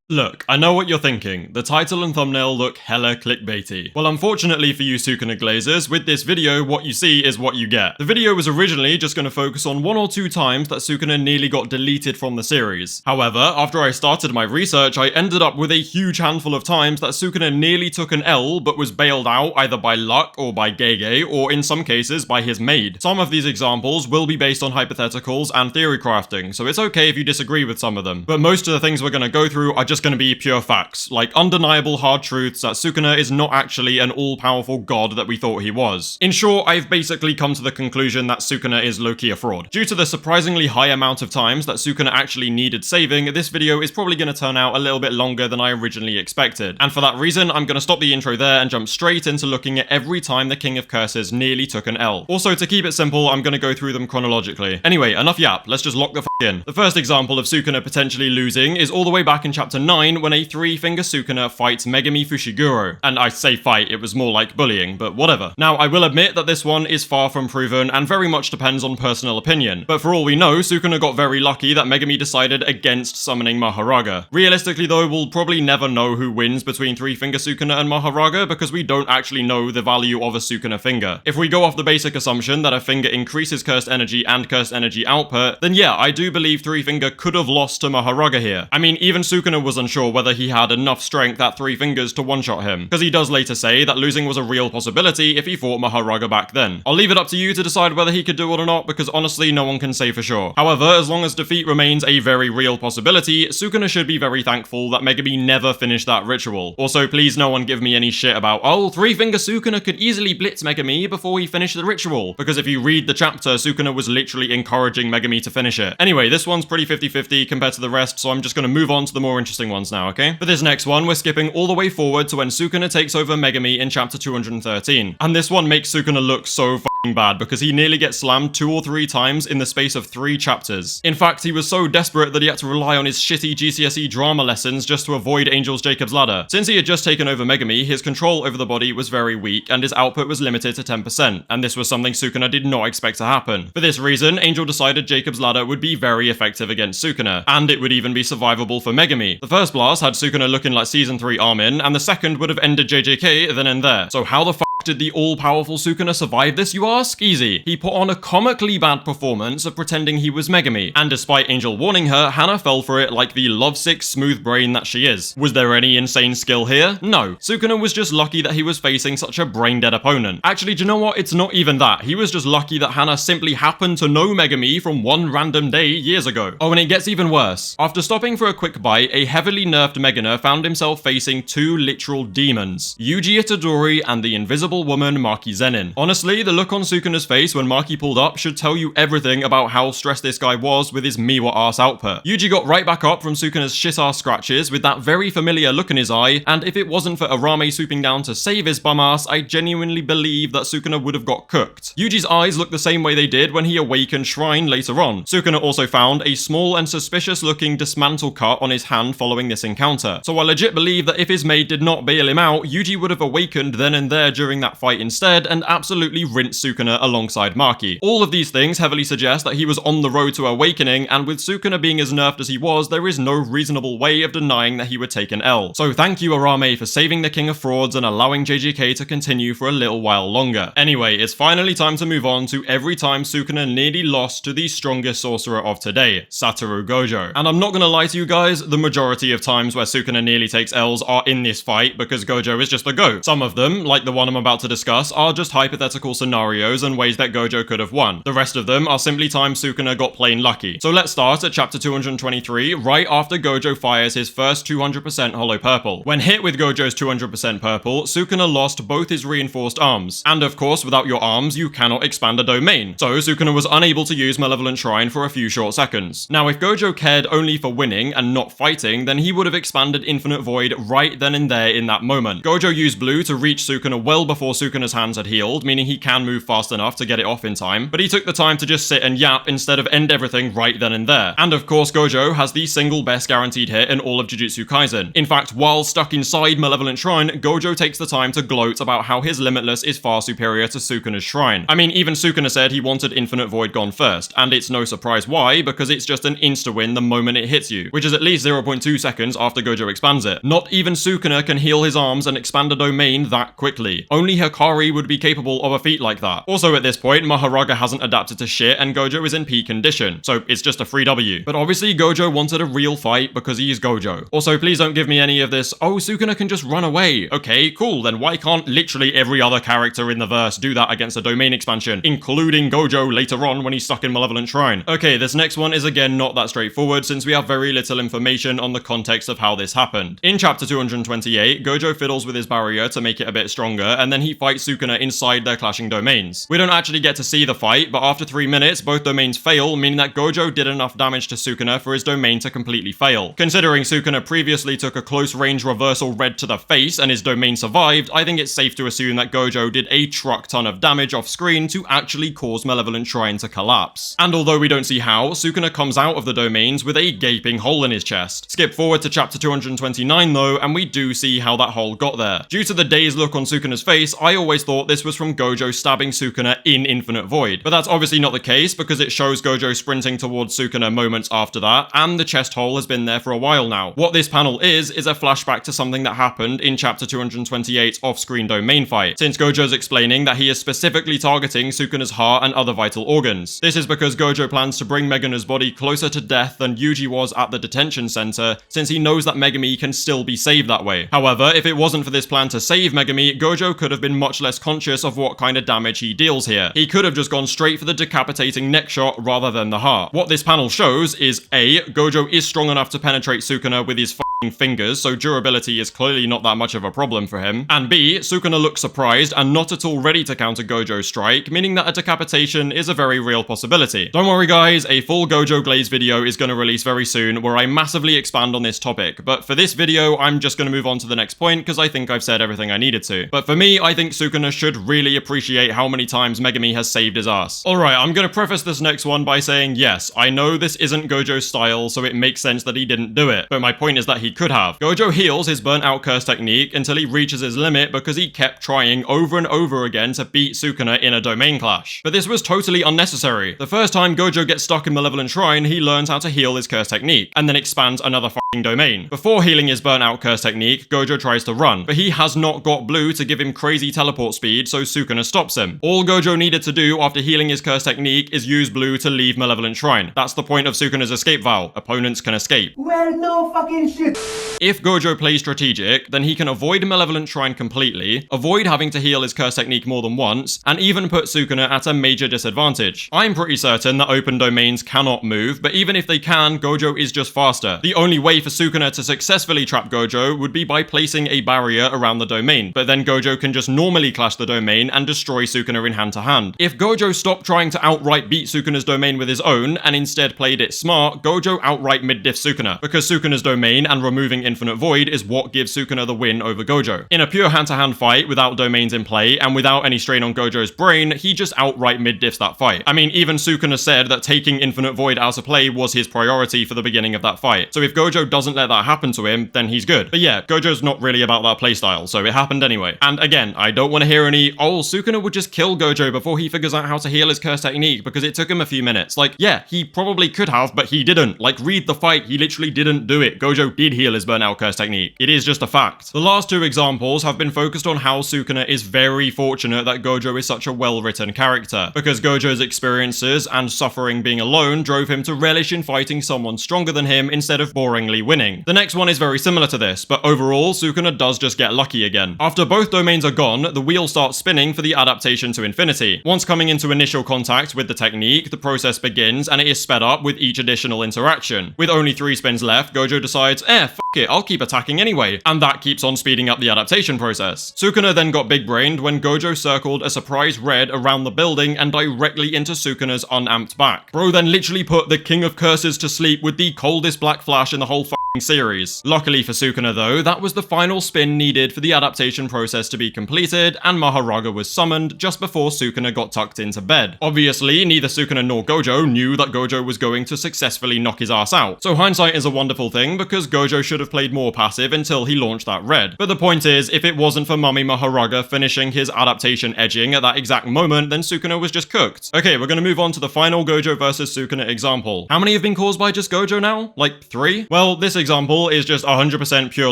Look, I know what you're thinking. The title and thumbnail look hella clickbaity. Well, unfortunately for you Sukuna Glazers, with this video, what you see is what you get. The video was originally just going to focus on 1 or 2 times that Sukuna nearly got deleted from the series. However, after I started my research, I ended up with a huge handful of times that Sukuna nearly took an L but was bailed out either by luck or by Gege, or in some cases by his maid. Some of these examples will be based on hypotheticals and theory crafting, so it's okay if you disagree with some of them. But most of the things we're going to go through are just going to be pure facts, like undeniable hard truths that Sukuna is not actually an all-powerful god that we thought he was. In short, I've basically come to the conclusion that Sukuna is low-key a fraud. Due to the surprisingly high amount of times that Sukuna actually needed saving, this video is probably going to turn out a little bit longer than I originally expected. And for that reason, I'm going to stop the intro there and jump straight into looking at every time the King of Curses nearly took an L. Also, to keep it simple, I'm going to go through them chronologically. Anyway, enough yap, let's just lock the f in. The first example of Sukuna potentially losing is all the way back in chapter 9 when a 3-finger Sukuna fights Megumi Fushiguro. And I say fight, it was more like bullying, but whatever. Now, I will admit that this one is far from proven and very much depends on personal opinion. But for all we know, Sukuna got very lucky that Megumi decided against summoning Mahoraga. Realistically though, we'll probably never know who wins between 3-finger Sukuna and Mahoraga because we don't actually know the value of a Sukuna finger. If we go off the basic assumption that a finger increases cursed energy and cursed energy output, then yeah, I do believe 3-finger could have lost to Mahoraga here. I mean, even Sukuna was unsure whether he had enough strength at 3 fingers to one-shot him, because he does later say that losing was a real possibility if he fought Mahoraga back then. I'll leave it up to you to decide whether he could do it or not, because honestly no one can say for sure. However, as long as defeat remains a very real possibility, Sukuna should be very thankful that Megumi never finished that ritual. Also, please no one give me any shit about, oh, 3-finger Sukuna could easily blitz Megumi before he finished the ritual, because if you read the chapter, Sukuna was literally encouraging Megumi to finish it. Anyway, this one's pretty 50-50 compared to the rest, so I'm just gonna move on to the more interesting ones now, okay? For this next one, we're skipping all the way forward to when Sukuna takes over Megumi in chapter 213. And this one makes Sukuna look so f***ing bad because he nearly gets slammed 2 or 3 times in the space of 3 chapters. In fact, he was so desperate that he had to rely on his shitty GCSE drama lessons just to avoid Angel's Jacob's Ladder. Since he had just taken over Megumi, his control over the body was very weak and his output was limited to 10%, and this was something Sukuna did not expect to happen. For this reason, Angel decided Jacob's Ladder would be very effective against Sukuna, and it would even be survivable for Megumi. The first blast had Sukuna looking like Season 3 Armin, and the second would have ended JJK then and there. So how the f did the all-powerful Sukuna survive this, you ask? Easy. He put on a comically bad performance of pretending he was Megumi, and despite Angel warning her, Hana fell for it like the lovesick smooth brain that she is. Was there any insane skill here? No. Sukuna was just lucky that he was facing such a brain-dead opponent. Actually, do you know what? It's not even that. He was just lucky that Hana simply happened to know Megumi from one random day years ago. Oh, and it gets even worse. After stopping for a quick bite, a heavily nerfed Megana found himself facing 2 literal demons, Yuji Itadori and the invisible woman Maki Zenin. Honestly, the look on Sukuna's face when Maki pulled up should tell you everything about how stressed this guy was with his Miwa ass output. Yuji got right back up from Sukuna's shit ass scratches with that very familiar look in his eye, and if it wasn't for Uraume swooping down to save his bum ass, I genuinely believe that Sukuna would have got cooked. Yuji's eyes look the same way they did when he awakened Shrine later on. Sukuna also found a small and suspicious looking dismantle cut on his hand following this encounter, so I legit believe that if his maid did not bail him out, Yuji would have awakened then and there during that fight instead and absolutely rinsed Sukuna alongside Maki. All of these things heavily suggest that he was on the road to awakening, and with Sukuna being as nerfed as he was, there is no reasonable way of denying that he would take an L. So thank you Uraume for saving the King of Frauds and allowing JJK to continue for a little while longer. Anyway, it's finally time to move on to every time Sukuna nearly lost to the strongest sorcerer of today, Satoru Gojo. And I'm not gonna lie to you guys, the majority of times where Sukuna nearly takes L's are in this fight because Gojo is just the GOAT. Some of them, like the one I'm about to discuss, are just hypothetical scenarios and ways that Gojo could have won. The rest of them are simply times Sukuna got plain lucky. So let's start at chapter 223, right after Gojo fires his first 200% Hollow Purple. When hit with Gojo's 200% Purple, Sukuna lost both his reinforced arms. And of course, without your arms, you cannot expand a domain. So Sukuna was unable to use Malevolent Shrine for a few short seconds. Now, if Gojo cared only for winning and not fighting, then he would have expanded Infinite Void right then and there in that moment. Gojo used blue to reach Sukuna well before before Sukuna's hands had healed, meaning he can move fast enough to get it off in time, but he took the time to just sit and yap instead of end everything right then and there. And of course, Gojo has the single best guaranteed hit in all of Jujutsu Kaisen. In fact, while stuck inside Malevolent Shrine, Gojo takes the time to gloat about how his Limitless is far superior to Sukuna's Shrine. I mean, even Sukuna said he wanted Infinite Void gone first, and it's no surprise why, because it's just an Insta Win the moment it hits you, which is at least 0.2 seconds after Gojo expands it. Not even Sukuna can heal his arms and expand a domain that quickly. Only Hikari would be capable of a feat like that. Also at this point, Mahoraga hasn't adapted to shit and Gojo is in peak condition, so it's just a free W. But obviously Gojo wanted a real fight because he is Gojo. Also, please don't give me any of this, oh, Sukuna can just run away. Okay, cool, then why can't literally every other character in the verse do that against a domain expansion, including Gojo later on when he's stuck in Malevolent Shrine? Okay, this next one is again not that straightforward since we have very little information on the context of how this happened. In chapter 228, Gojo fiddles with his barrier to make it a bit stronger, and then he fights Sukuna inside their clashing domains. We don't actually get to see the fight, but after 3 minutes, both domains fail, meaning that Gojo did enough damage to Sukuna for his domain to completely fail. Considering Sukuna previously took a close range reversal red to the face and his domain survived, I think it's safe to assume that Gojo did a truck ton of damage off screen to actually cause Malevolent Shrine to collapse. And although we don't see how, Sukuna comes out of the domains with a gaping hole in his chest. Skip forward to chapter 229 though, and we do see how that hole got there. Due to the dazed look on Sukuna's face, I always thought this was from Gojo stabbing Sukuna in Infinite Void. But that's obviously not the case because it shows Gojo sprinting towards Sukuna moments after that, and the chest hole has been there for a while now. What this panel is a flashback to something that happened in chapter 228's off-screen domain fight, since Gojo's explaining that he is specifically targeting Sukuna's heart and other vital organs. This is because Gojo plans to bring Meguna's body closer to death than Yuji was at the detention center, since he knows that Megumi can still be saved that way. However, if it wasn't for this plan to save Megumi, Gojo could have been much less conscious of what kind of damage he deals here. He could have just gone straight for the decapitating neck shot rather than the heart. What this panel shows is A, Gojo is strong enough to penetrate Sukuna with his fingers, so durability is clearly not that much of a problem for him. And B, Sukuna looks surprised and not at all ready to counter Gojo's strike, meaning that a decapitation is a very real possibility. Don't worry guys, a full Gojo Glaze video is going to release very soon where I massively expand on this topic, but for this video I'm just going to move on to the next point because I think I've said everything I needed to. But for me, I think Sukuna should really appreciate how many times Megumi has saved his ass. Alright, I'm going to preface this next one by saying yes, I know this isn't Gojo's style, so it makes sense that he didn't do it, but my point is that he could have. Gojo heals his burnt out curse technique until he reaches his limit because he kept trying over and over again to beat Sukuna in a domain clash. But this was totally unnecessary. The first time Gojo gets stuck in Malevolent Shrine, he learns how to heal his curse technique, and then expands another domain. Before healing his burnt out curse technique, Gojo tries to run, but he has not got blue to give him crazy teleport speed, so Sukuna stops him. All Gojo needed to do after healing his curse technique is use blue to leave Malevolent Shrine. That's the point of Sukuna's escape vow. Opponents can escape. Well, no fucking shit. If Gojo plays strategic, then he can avoid Malevolent Shrine completely, avoid having to heal his curse technique more than once, and even put Sukuna at a major disadvantage. I'm pretty certain that open domains cannot move, but even if they can, Gojo is just faster. The only way for Sukuna to successfully trap Gojo would be by placing a barrier around the domain, but then Gojo can just normally clash the domain and destroy Sukuna in hand-to-hand. If Gojo stopped trying to outright beat Sukuna's domain with his own, and instead played it smart, Gojo outright mid-diff Sukuna, because Sukuna's domain and removing Infinite Void is what gives Sukuna the win over Gojo. In a pure hand-to-hand fight without domains in play, and without any strain on Gojo's brain, he just outright mid-diffs that fight. I mean, even Sukuna said that taking Infinite Void out of play was his priority for the beginning of that fight, so if Gojo doesn't let that happen to him, then he's good. But yeah, Gojo's not really about that playstyle, so it happened anyway. And again, I don't want to hear any, oh, Sukuna would just kill Gojo before he figures out how to heal his curse technique because it took him a few minutes. Like, yeah, he probably could have, but he didn't. Like, read the fight, he literally didn't do it. Gojo did heal his burnout curse technique. It is just a fact. The last two examples have been focused on how Sukuna is very fortunate that Gojo is such a well-written character, because Gojo's experiences and suffering being alone drove him to relish in fighting someone stronger than him instead of boringly winning. The next one is very similar to this, but overall, Sukuna does just get lucky again. After both domains are gone, the wheel starts spinning for the adaptation to infinity. Once coming into initial contact with the technique, the process begins and it is sped up with each additional interaction. With only 3 spins left, Gojo decides, f it, I'll keep attacking anyway, and that keeps on speeding up the adaptation process. Sukuna then got big-brained when Gojo circled a surprise red around the building and directly into Sukuna's unamped back. Bro then literally put the King of Curses to sleep with the coldest black flash in the whole series. Luckily for Sukuna though, that was the final spin needed for the adaptation process to be completed, and Mahoraga was summoned just before Sukuna got tucked into bed. Obviously, neither Sukuna nor Gojo knew that Gojo was going to successfully knock his ass out. So hindsight is a wonderful thing because Gojo should have played more passive until he launched that red. But the point is, if it wasn't for Mummy Mahoraga finishing his adaptation edging at that exact moment, then Sukuna was just cooked. Okay, we're gonna move on to the final Gojo versus Sukuna example. How many have been caused by just Gojo now? Like 3? Well, this example is just 100% pure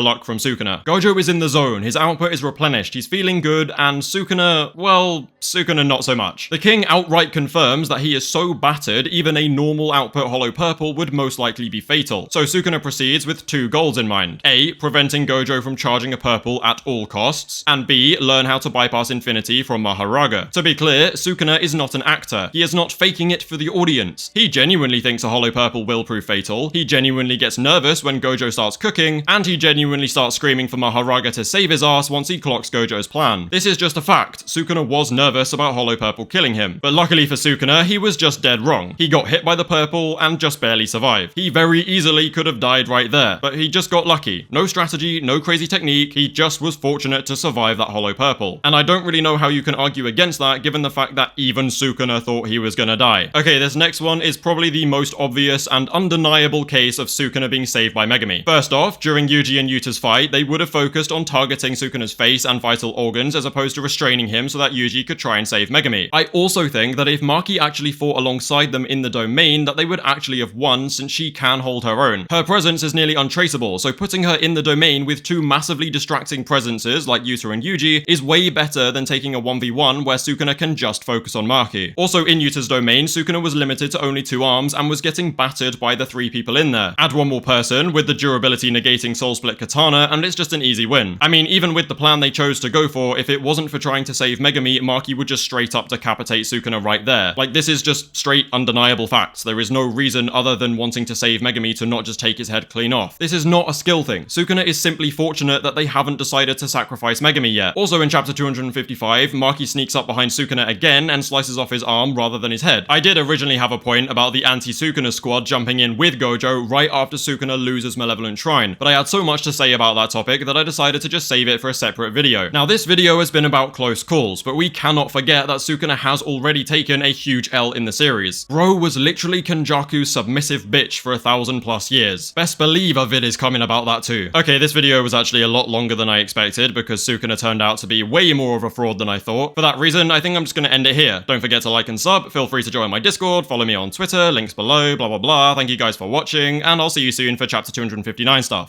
luck from Sukuna. Gojo is in the zone, his output is replenished, he's feeling good, and Sukuna, well, Sukuna not so much. The king outright confirms that he is so battered, even a normal output holo purple would most likely be fatal. So Sukuna proceeds with 2 goals in mind. A, preventing Gojo from charging a purple at all costs, and B, learn how to bypass infinity from Mahoraga. To be clear, Sukuna is not an actor. He is not faking it for the audience. He genuinely thinks a holo purple will prove fatal, he genuinely gets nervous when Gojo starts cooking, and he genuinely starts screaming for Mahoraga to save his ass once he clocks Gojo's plan. This is just a fact. Sukuna was nervous about holo purple killing him, but luckily for Sukuna, he was just dead wrong. He got hit by the purple and just barely survived. He very easily could have died right there, but he just got lucky. No strategy, no crazy technique, he just was fortunate to survive that holo purple. And I don't really know how you can argue against that given the fact that even Sukuna thought he was gonna die. Okay, this next one is probably the most obvious and undeniable case of Sukuna being saved by Megumi. First off, during Yuji and Yuta's fight, they would have focused on targeting Sukuna's face and vital organs as opposed to restraining him so that Yuji could try and save Megumi. I also think that if Maki actually fought alongside them in the domain, that they would actually have won since she can hold her own. Her presence is nearly untraceable, so putting her in the domain with 2 massively distracting presences like Yuta and Yuji is way better than taking a 1v1 where Sukuna can just focus on Maki. Also in Yuta's domain, Sukuna was limited to only 2 arms and was getting battered by the 3 people in there. Add 1 more person with the durability negating soul split katana and it's just an easy win. I mean, even with the plan they chose to go for, if it wasn't for trying to save Megumi, Maki would just straight up decapitate Sukuna right there. Like, this is just straight undeniable facts. There is no reason other than wanting to save Megumi to not just take his head clean off. This is not a skill thing. Sukuna is simply fortunate that they haven't decided to sacrifice Megumi yet. Also in chapter 255, Maki sneaks up behind Sukuna again and slices off his arm rather than his head. I did originally have a point about the anti-Sukuna squad jumping in with Gojo right after Sukuna loses Malevolent Shrine, but I had so much to say about that topic that I decided to just save it for a separate video. Now this video has been about close calls, but we cannot forget that Sukuna has already taken a huge L in the series. Bro was literally Kenjaku's submissive bitch for 1,000+ years. Best believe a vid is coming about that too. Okay, this video was actually a lot longer than I expected because Sukuna turned out to be way more of a fraud than I thought. For that reason, I think I'm just gonna end it here. Don't forget to like and sub, feel free to join my Discord, follow me on Twitter, links below, blah blah blah. Thank you guys for watching, and I'll see you soon for chapter 259 stuff.